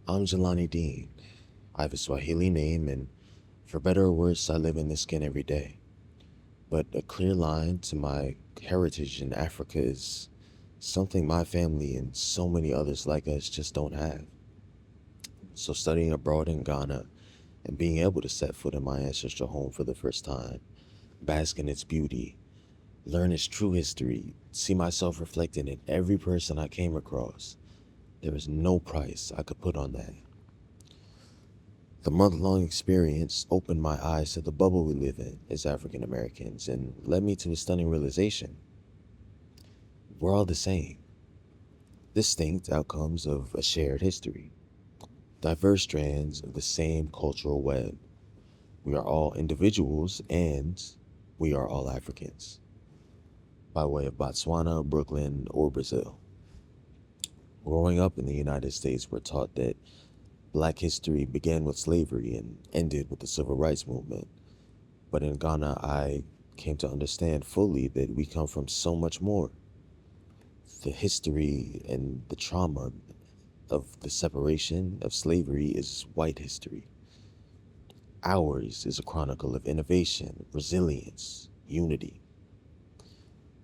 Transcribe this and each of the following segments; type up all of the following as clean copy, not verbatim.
I'm Jelani Dean. I have a Swahili name, and for better or worse, I live in this skin every day. But a clear line to my heritage in Africa is something my family and so many others like us just don't have. So, studying abroad in Ghana and being able to set foot in my ancestral home for the first time, bask in its beauty, learn its true history, see myself reflected in every person I came across, there is no price I could put on that. The month-long experience opened my eyes to the bubble we live in as African Americans and led me to a stunning realization. We're all the same, distinct outcomes of a shared history, diverse strands of the same cultural web. We are all individuals and we are all Africans, by way of Botswana, Brooklyn, or Brazil. Growing up in the United States, we're taught that Black history began with slavery and ended with the Civil Rights Movement. But in Ghana, I came to understand fully that we come from so much more. The history and the trauma of the separation of slavery is white history. Ours is a chronicle of innovation, resilience, unity.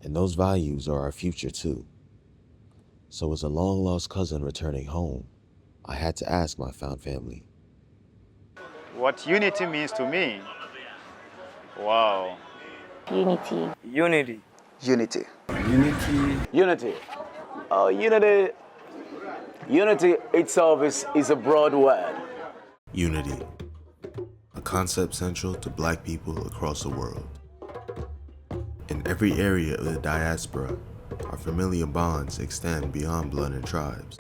And those values are our future too. So as a long-lost cousin returning home, I had to ask my found family. What unity means to me? Wow. Unity. Unity. Unity. Unity. Unity. Unity itself is a broad word. Unity, a concept central to Black people across the world. In every area of the diaspora, our familiar bonds extend beyond blood and tribes.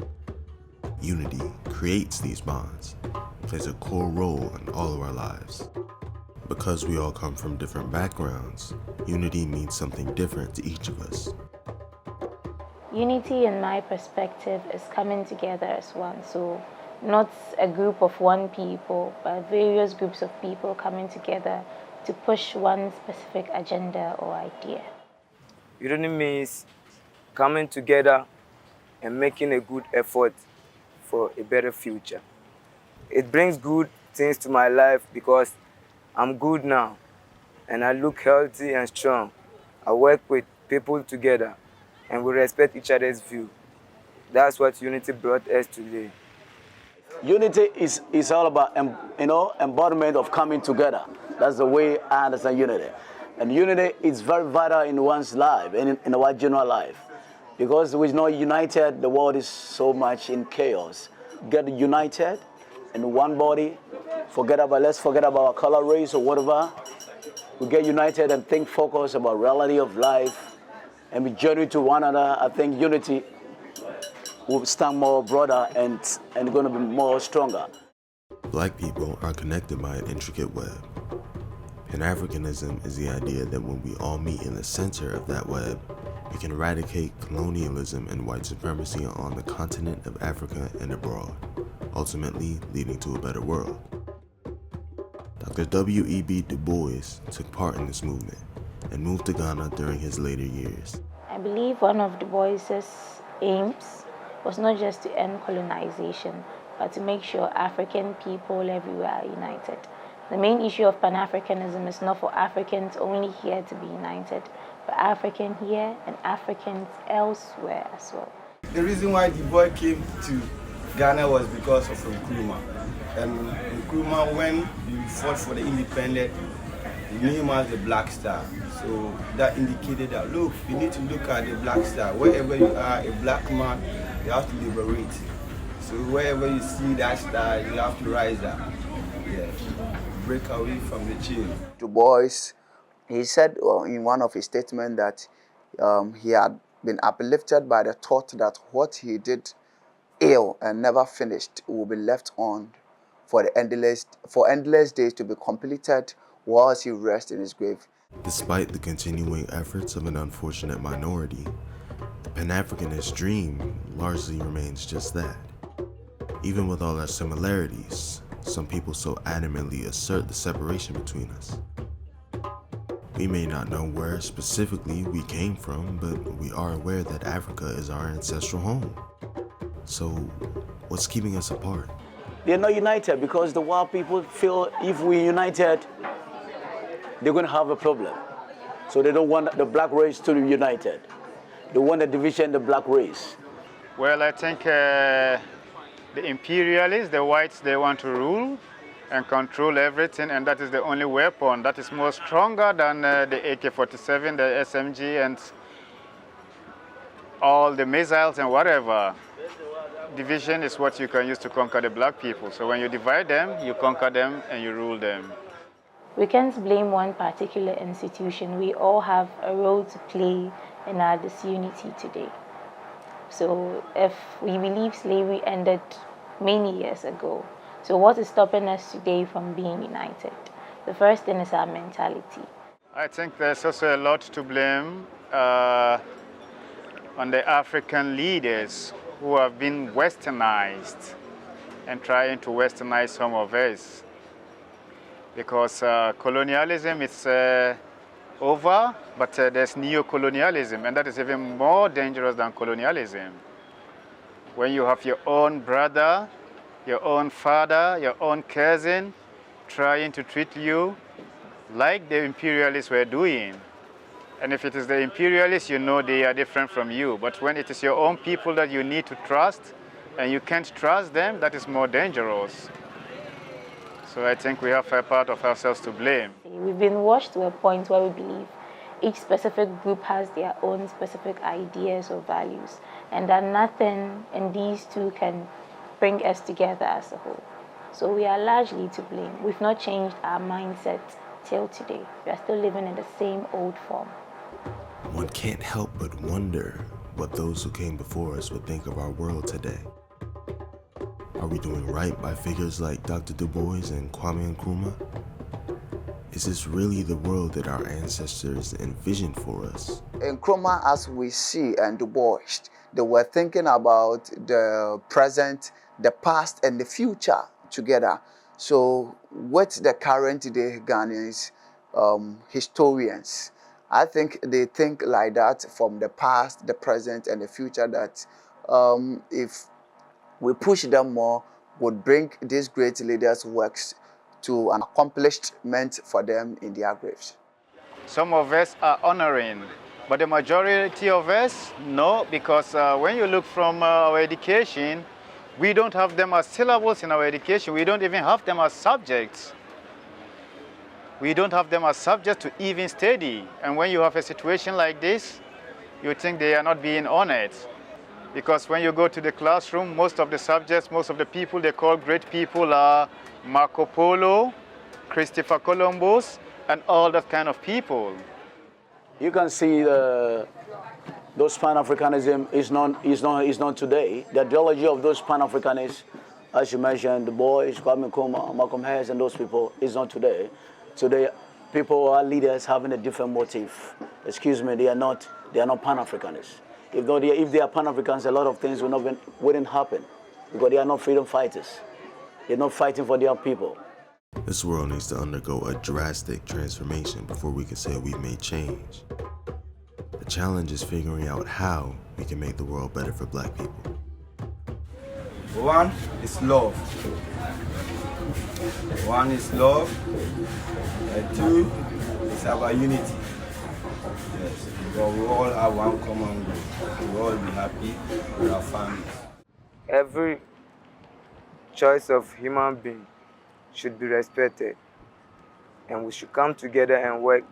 Unity creates these bonds, plays a core role in all of our lives. Because we all come from different backgrounds, unity means something different to each of us. Unity, in my perspective, is coming together as one. So not a group of one people, but various groups of people coming together to push one specific agenda or idea. Unity means coming together and making a good effort for a better future. It brings good things to my life because I'm good now and I look healthy and strong. I work with people together and we respect each other's view. That's what unity brought us today. Unity is all about embodiment of coming together. That's the way I understand unity. And unity is very vital in one's life and in our general life. Because we're not united, the world is so much in chaos. Get united in one body, let's forget about our color, race, or whatever. We get united and think focus about reality of life and be journey to one another. I think unity will stand more broader and going to be more stronger. Black people are connected by an intricate web. Pan-Africanism is the idea that when we all meet in the center of that web, we can eradicate colonialism and white supremacy on the continent of Africa and abroad, ultimately leading to a better world. Dr. W.E.B. Du Bois took part in this movement and moved to Ghana during his later years. I believe one of Du Bois's aims was not just to end colonization, but to make sure African people everywhere are united. The main issue of Pan-Africanism is not for Africans only here to be united, but African here and Africans elsewhere as well. The reason why the boy came to Ghana was because of Nkrumah. And Nkrumah, when he fought for the independence, he knew him as the Black Star. So that indicated that, look, you need to look at the Black Star. Wherever you are, a black man, you have to liberate. So wherever you see that star, you have to rise up. Yeah. Break away from the chain. Du Bois, he said in one of his statements that he had been uplifted by the thought that what he did ill and never finished will be left on for endless days to be completed whilst he rests in his grave. Despite the continuing efforts of an unfortunate minority, the Pan-Africanist dream largely remains just that. Even with all our similarities, some people so adamantly assert the separation between us. We may not know where specifically we came from, but we are aware that Africa is our ancestral home. So, what's keeping us apart? they're not united because the white people feel if we united, they're going to have a problem. So they don't want the black race to be united. They want the division in the black race. Well, I think the imperialists, the whites, they want to rule and control everything, and that is the only weapon that is more stronger than the AK-47, the SMG, and all the missiles and whatever. Division is what you can use to conquer the black people. So when you divide them, you conquer them and you rule them. We can't blame one particular institution. We all have a role to play in our disunity today. So if we believe slavery ended many years ago, so what is stopping us today from being united? The first thing is our mentality. I think there's also a lot to blame on the African leaders who have been westernized and trying to westernize some of us. Because colonialism is over, but there's neo-colonialism, and that is even more dangerous than colonialism. When you have your own brother, your own father, your own cousin trying to treat you like the imperialists were doing. And if it is the imperialists, you know they are different from you. But when it is your own people that you need to trust, and you can't trust them, that is more dangerous. So I think we have a part of ourselves to blame. We've been washed to a point where we believe each specific group has their own specific ideas or values, and that nothing in these two can bring us together as a whole. So we are largely to blame. We've not changed our mindset till today. We are still living in the same old form. One can't help but wonder what those who came before us would think of our world today. Are we doing right by figures like Dr. Du Bois and Kwame Nkrumah? Is this really the world that our ancestors envisioned for us? Nkrumah, as we see, and Du Bois, they were thinking about the present, the past, and the future together. So with the current day Ghanaians, historians, I think they think like that from the past, the present, and the future, that if we push them more, would bring these great leaders' works to an accomplishment for them in their graves. Some of us are honoring, but the majority of us, no, because when you look from our education, we don't have them as syllables in our education. We don't even have them as subjects. We don't have them as subjects to even study. And when you have a situation like this, you think they are not being honored. Because when you go to the classroom, most of the subjects, most of the people they call great people are Marco Polo, Christopher Columbus, and all that kind of people. You can see those Pan-Africanism is not today. The ideology of those Pan-Africanists, as you mentioned, Du Bois, Kwame Nkrumah, Malcolm X, and those people, is not today. Today, people are leaders having a different motive. Excuse me, they are not Pan-Africanists. If they are Pan-Africans, a lot of things wouldn't happen, because they are not freedom fighters. They're not fighting for their people. This world needs to undergo a drastic transformation before we can say we've made change. The challenge is figuring out how we can make the world better for black people. One is love. One is love. And two is about unity. Yes, because we all have one common goal. We all be happy with our families. Every choice of human being should be respected, and we should come together and work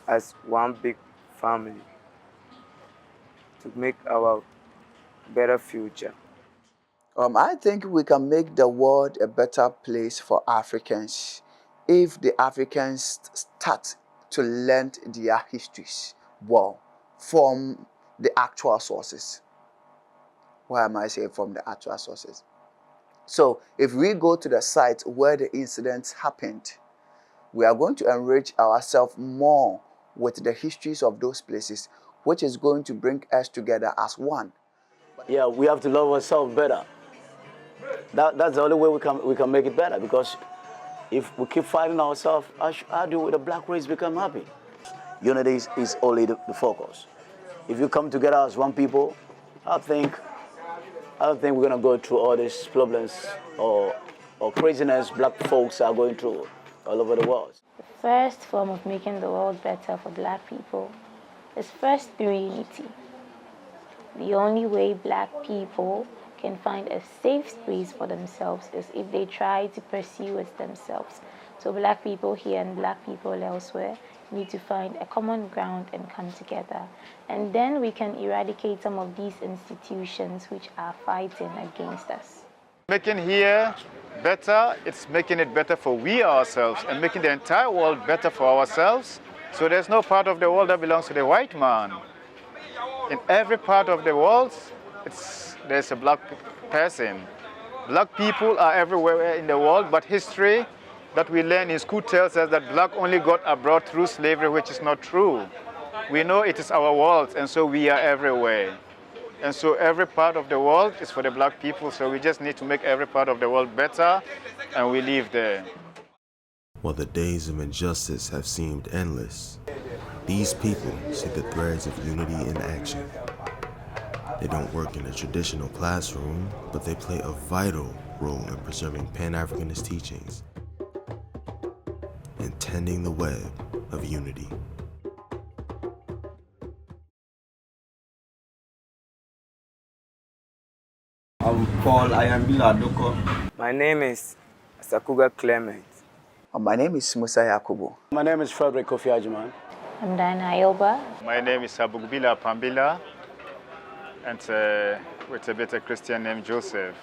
as one big family to make our better future. I think we can make the world a better place for Africans if the Africans start to learn their histories well from the actual sources. Why am I saying from the actual sources? So if we go to the site where the incidents happened, we are going to enrich ourselves more with the histories of those places, which is going to bring us together as one. Yeah, we have to love ourselves better. That's the only way we can make it better, because if we keep fighting ourselves, how do the black race become happy? Unity is only the focus. If you come together as one people, I think I don't think we're going to go through all these problems or craziness black folks are going through all over the world. The first form of making the world better for black people is first through unity. The only way black people can find a safe space for themselves is if they try to pursue it themselves. So black people here and black people elsewhere need to find a common ground and come together. And then we can eradicate some of these institutions which are fighting against us. Making here better, it's making it better for we ourselves and making the entire world better for ourselves. So there's no part of the world that belongs to the white man. In every part of the world, there's a black person. Black people are everywhere in the world, but history that we learn in school tells us that black only got abroad through slavery, which is not true. We know it is our world, and so we are everywhere. And so every part of the world is for the black people, so we just need to make every part of the world better, and we live there. While the days of injustice have seemed endless, these people see the threads of unity in action. They don't work in a traditional classroom, but they play a vital role in preserving Pan-Africanist teachings and tending the web of unity. I'm Paul Ayambila Doko. My name is Sakuga Clement. My name is Musa Yakubu. My name is Frederick Kofi Ajiman. I'm Diana Ayoba. My name is Abugbila Pambila, and with a better Christian name, Joseph.